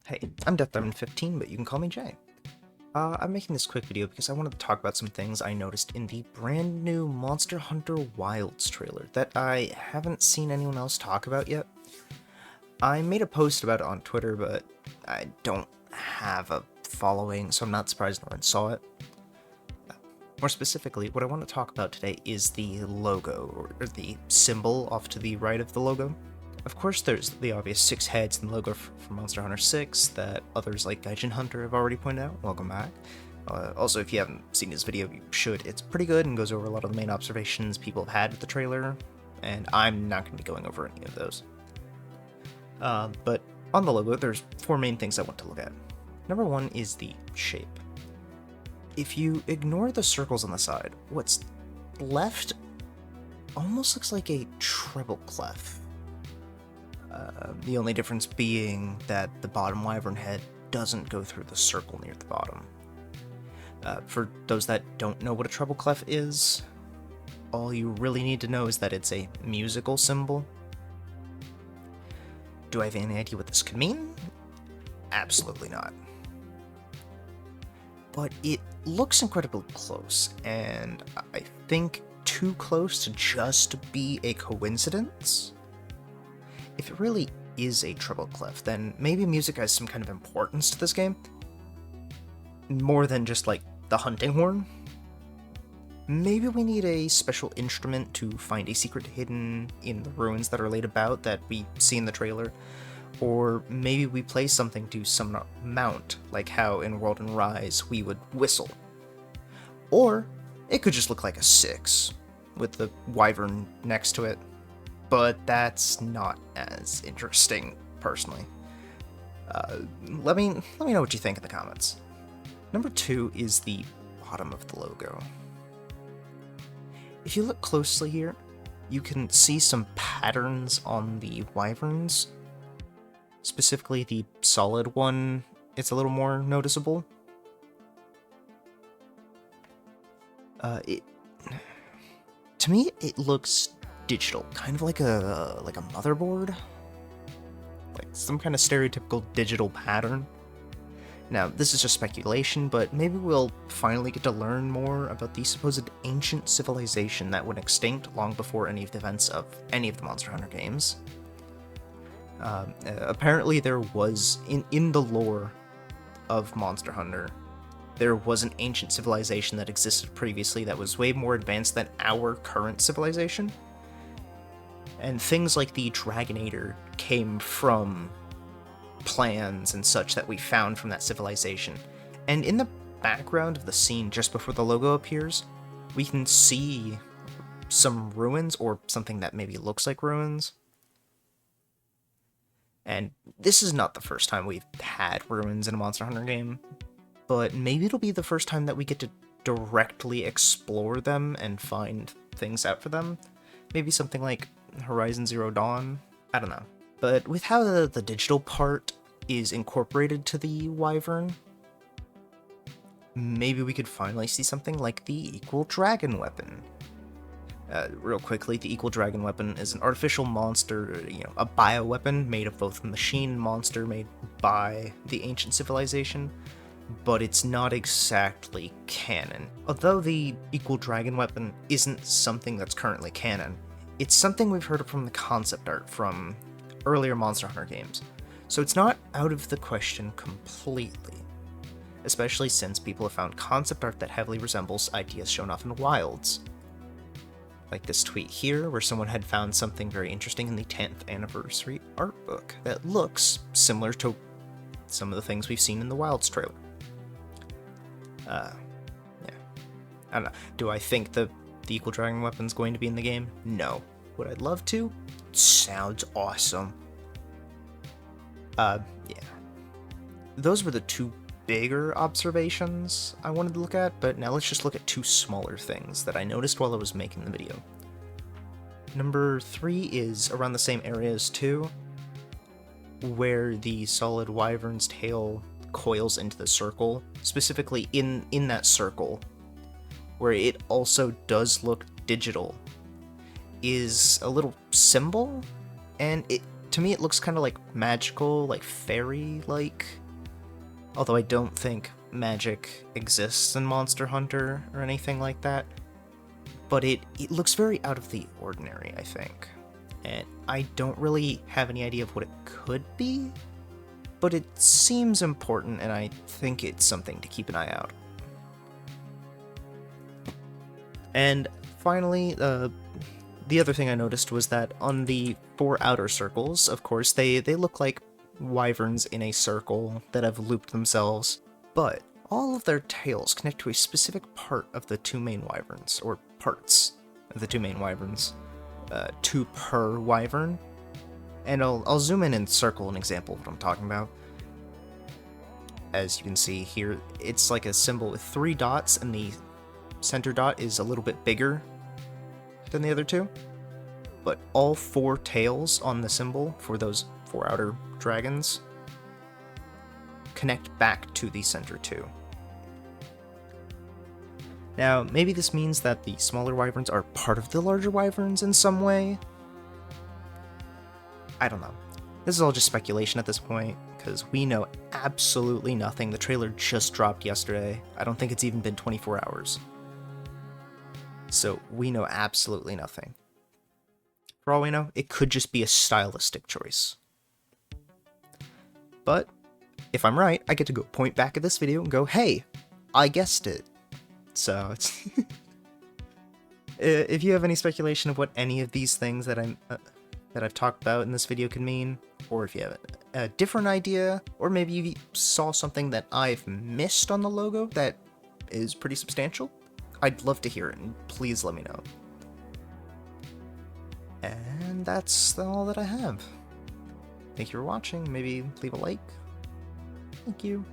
Hey, I'm Death15, but you can call me Jay. I'm making this quick video because I wanted to talk about some things I noticed in the brand new Monster Hunter Wilds trailer that I haven't seen anyone else talk about yet. I made a post about it on Twitter, but I don't have a following, so I'm not surprised no one saw it. More specifically, what I want to talk about today is the logo, or the symbol off to the right of the logo. Of course, there's the obvious 6 heads in the logo for Monster Hunter 6 that others like Gaijin Hunter have already pointed out. Welcome back. Also, if you haven't seen this video, you should. It's pretty good and goes over a lot of the main observations people have had with the trailer, and I'm not going to be going over any of those. But on the logo, there's 4 main things I want to look at. Number 1 is the shape. If you ignore the circles on the side, what's left almost looks like a treble clef. The only difference being that the bottom wyvern head doesn't go through the circle near the bottom. For those that don't know what a treble clef is, all you really need to know is that it's a musical symbol. Do I have any idea what this could mean? Absolutely not. But it looks incredibly close, and I think too close to just be a coincidence. If it really is a treble clef, then maybe music has some kind of importance to this game. More than just like the hunting horn. Maybe we need a special instrument to find a secret hidden in the ruins that are laid about that we see in the trailer. Or maybe we play something to summon a mount, like how in World and Rise we would whistle. Or it could just look like a 6, with the wyvern next to it. But that's not as interesting, personally. Let me know what you think in the comments. Number 2 is the bottom of the logo. If you look closely here, you can see some patterns on the wyverns. Specifically, the solid one, it's a little more noticeable. To me, it looks digital, kind of like a motherboard, like some kind of stereotypical digital pattern. Now, this is just speculation, but maybe we'll finally get to learn more about the supposed ancient civilization that went extinct long before any of the events of any of the Monster Hunter games. Apparently there was, in the lore of Monster Hunter, there was an ancient civilization that existed previously that was way more advanced than our current civilization. And things like the Dragonator came from plans and such that we found from that civilization. And in the background of the scene just before the logo appears, we can see some ruins, or something that maybe looks like ruins. And this is not the first time we've had ruins in a Monster Hunter game, but maybe it'll be the first time that we get to directly explore them and find things out for them. Maybe something like Horizon Zero Dawn? I don't know. But with how the digital part is incorporated to the wyvern, maybe we could finally see something like the Equal Dragon weapon. Real quickly, the Equal Dragon weapon is an artificial monster, a bioweapon made of both machine and monster made by the ancient civilization, but it's not exactly canon. Although the Equal Dragon weapon isn't something that's currently canon, it's something we've heard from the concept art from earlier Monster Hunter games, so it's not out of the question completely, especially since people have found concept art that heavily resembles ideas shown off in Wilds. Like this tweet here, where someone had found something very interesting in the 10th anniversary art book that looks similar to some of the things we've seen in the Wilds trailer. Yeah. I don't know. Do I think the Equal Dragon weapon's going to be in the game? No. Would I love to? Sounds awesome. Yeah. Those were the 2 bigger observations I wanted to look at, but now let's just look at 2 smaller things that I noticed while I was making the video. Number 3 is around the same area as 2, where the solid wyvern's tail coils into the circle, specifically in that circle, where it also does look digital, is a little symbol, and to me it looks kind of like magical, like fairy-like. Although I don't think magic exists in Monster Hunter or anything like that. But it looks very out of the ordinary, I think. And I don't really have any idea of what it could be, but it seems important, and I think it's something to keep an eye out. And finally, the other thing I noticed was that on the 4 outer circles, of course, they look like wyverns in a circle that have looped themselves, but all of their tails connect to a specific part of the 2 main wyverns, or parts of the 2 main wyverns. 2 per wyvern. And I'll zoom in and circle an example of what I'm talking about. As you can see here, it's like a symbol with 3 dots, and the center dot is a little bit bigger than the other 2. But all 4 tails on the symbol for those 4 outer dragons connect back to the center 2. Now, maybe this means that the smaller wyverns are part of the larger wyverns in some way? I don't know. This is all just speculation at this point, because we know absolutely nothing. The trailer just dropped yesterday. I don't think it's even been 24 hours. So we know absolutely nothing. For all we know, it could just be a stylistic choice. But if I'm right, I get to go point back at this video and go, hey, I guessed it. So it's if you have any speculation of what any of these things that I've talked about in this video could mean, or if you have a different idea, or maybe you saw something that I've missed on the logo that is pretty substantial, I'd love to hear it, and please let me know. And that's all that I have. Thank you for watching. Maybe leave a like. Thank you.